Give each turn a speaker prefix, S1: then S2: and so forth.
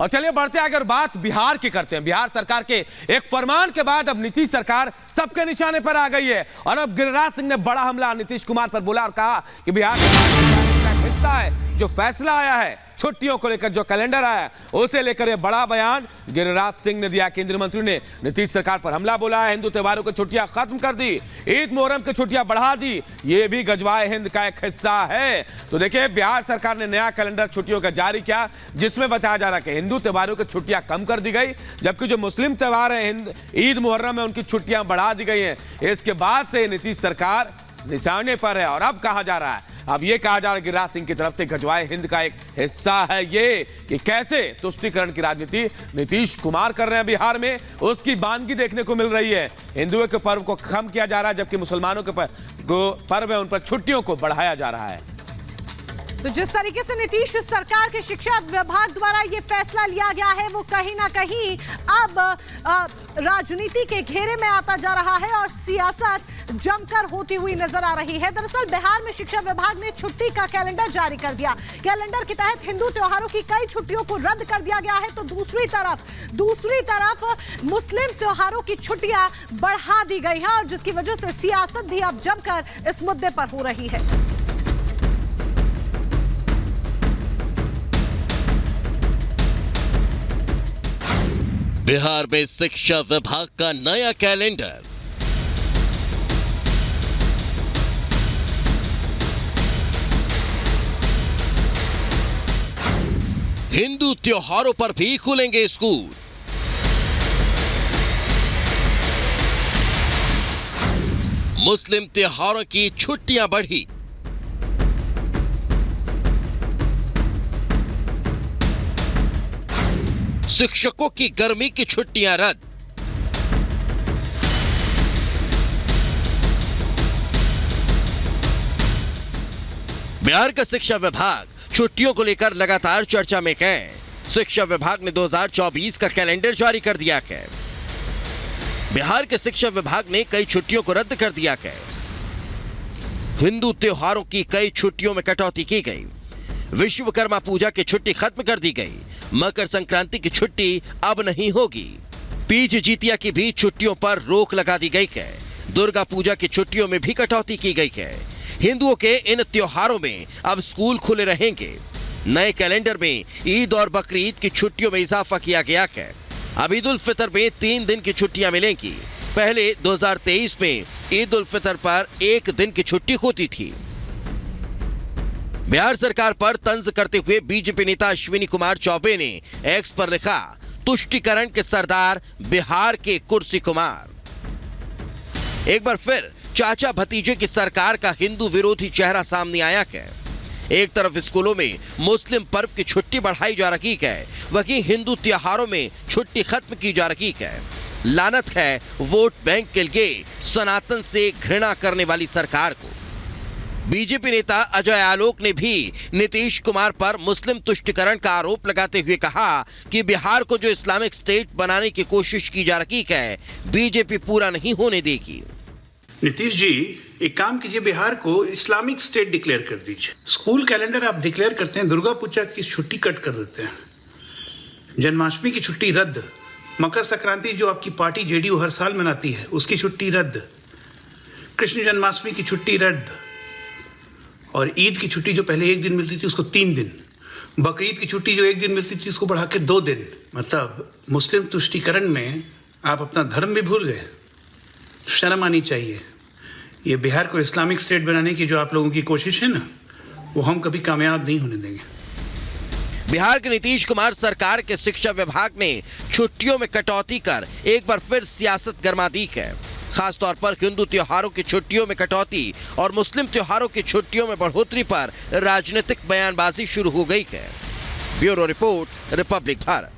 S1: और चलिए बढ़ते आगे और बात बिहार की करते हैं। बिहार सरकार के एक फरमान के बाद अब नीतीश सरकार सबके निशाने पर आ गई है और अब गिरिराज सिंह ने बड़ा हमला नीतीश कुमार पर बोला और कहा कि बिहार का हिस्सा है जो फैसला आया है छुट्टियों को लेकर, जो कैलेंडर आया है उसे लेकर यह बड़ा बयान गिरिराज सिंह ने दिया। केंद्रीय मंत्री ने नीतीश सरकार पर हमला बोला है, हिंदू त्योहारों की छुट्टियां खत्म कर दी, ईद मुहर्रम की छुट्टियां बढ़ा दी, ये भी गजवाए हिंद का एक हिस्सा है। तो देखिए बिहार सरकार ने नया कैलेंडर छुट्टियों का जारी किया जिसमें बताया जा रहा है कि हिंदू त्योहारों की छुट्टियां कम कर दी गई, जबकि जो मुस्लिम त्योहार है ईद मुहर्रम में उनकी छुट्टियां बढ़ा दी गई हैं। इसके बाद से नीतीश सरकार निशाने पर है और अब कहा जा रहा है, अब ये कहा जा रहा है गिरिराज सिंह की तरफ से गजवाए हिंद का एक हिस्सा है ये कि कैसे तुष्टीकरण की राजनीति नीतीश कुमार कर रहे हैं बिहार में, उसकी बानगी देखने को मिल रही है। हिंदुओं के पर्व को कम किया जा रहा है जबकि मुसलमानों के पर्व है उन पर छुट्टियों को बढ़ाया जा रहा है।
S2: तो जिस तरीके से नीतीश सरकार के शिक्षा विभाग द्वारा ये फैसला लिया गया है वो कहीं ना कहीं अब राजनीति के घेरे में आता जा रहा है और सियासत जमकर होती हुई नजर आ रही है। दरअसल बिहार में शिक्षा विभाग ने छुट्टी का कैलेंडर जारी कर दिया। कैलेंडर के तहत हिंदू त्योहारों की कई छुट्टियों को रद्द कर दिया गया है, तो दूसरी तरफ मुस्लिम त्योहारों की छुट्टियां बढ़ा दी गई है और जिसकी वजह से सियासत भी अब जमकर इस मुद्दे पर हो रही है।
S3: बिहार में शिक्षा विभाग का नया कैलेंडर। हिंदू त्योहारों पर भी खुलेंगे स्कूल। मुस्लिम त्योहारों की छुट्टियां बढ़ी। शिक्षकों की गर्मी की छुट्टियां रद्द। बिहार का शिक्षा विभाग छुट्टियों को लेकर लगातार चर्चा में है। शिक्षा विभाग ने 2024 का कैलेंडर जारी कर दिया है। बिहार के शिक्षा विभाग ने कई छुट्टियों को रद्द कर दिया है। हिंदू त्योहारों की कई छुट्टियों में कटौती की गई। विश्वकर्मा पूजा की छुट्टी खत्म कर दी गई। मकर संक्रांति की छुट्टी अब नहीं होगी। तीज जितिया की भी छुट्टियों पर रोक लगा दी गई है। दुर्गा पूजा की छुट्टियों में भी कटौती की गई है। हिंदुओं के इन त्योहारों में अब स्कूल खुले रहेंगे। नए कैलेंडर में ईद और बकरीद की छुट्टियों में इजाफा किया गया है। अब ईद उल फितर में 3 दिन की छुट्टियां मिलेंगी। पहले 2023 में ईद उल फितर पर 1 दिन की छुट्टी होती थी। बिहार सरकार पर तंज करते हुए बीजेपी नेता अश्विनी कुमार चौबे ने एक्स पर लिखा, तुष्टीकरण के सरदार बिहार के कुर्सी कुमार। एक बार फिर चाचा भतीजे की सरकार का हिंदू विरोधी चेहरा सामने आया है। एक तरफ स्कूलों में मुस्लिम पर्व की छुट्टी बढ़ाई जा रही है, वहीं हिंदू त्योहारों में छुट्टी खत्म की जा रही है। लानत है वोट बैंक के लिए सनातन से घृणा करने वाली सरकार को। बीजेपी नेता अजय आलोक ने भी नीतीश कुमार पर मुस्लिम तुष्टीकरण का आरोप लगाते हुए कहा कि बिहार को जो इस्लामिक स्टेट बनाने की कोशिश की जा रही है, बीजेपी पूरा नहीं होने देगी।
S4: नीतीश जी, एक काम कीजिए, बिहार को इस्लामिक स्टेट डिक्लेयर कर दीजिए। स्कूल कैलेंडर आप डिक्लेयर करते हैं, दुर्गा पूजा की छुट्टी कट कर देते हैं, जन्माष्टमी की छुट्टी रद्द, मकर संक्रांति जो आपकी पार्टी जेडीयू हर साल मनाती है उसकी छुट्टी रद्द, कृष्ण जन्माष्टमी की छुट्टी रद्द, और ईद की छुट्टी जो पहले 1 दिन मिलती थी उसको 3 दिन, बकरीद की छुट्टी जो 1 दिन मिलती थी उसको बढ़ा के 2 दिन। मतलब मुस्लिम तुष्टीकरण में आप अपना धर्म भी भूल गए। शर्म आनी चाहिए। ये बिहार को इस्लामिक स्टेट बनाने की जो आप लोगों की कोशिश है ना, वो हम कभी कामयाब नहीं होने देंगे।
S3: बिहार के नीतीश कुमार सरकार के शिक्षा विभाग ने छुट्टियों में कटौती कर एक बार फिर सियासत गरमा दी है। खासतौर पर हिंदू त्योहारों की छुट्टियों में कटौती और मुस्लिम त्योहारों की छुट्टियों में बढ़ोतरी पर राजनीतिक बयानबाजी शुरू हो गई है। Bureau report, Republic Bharat.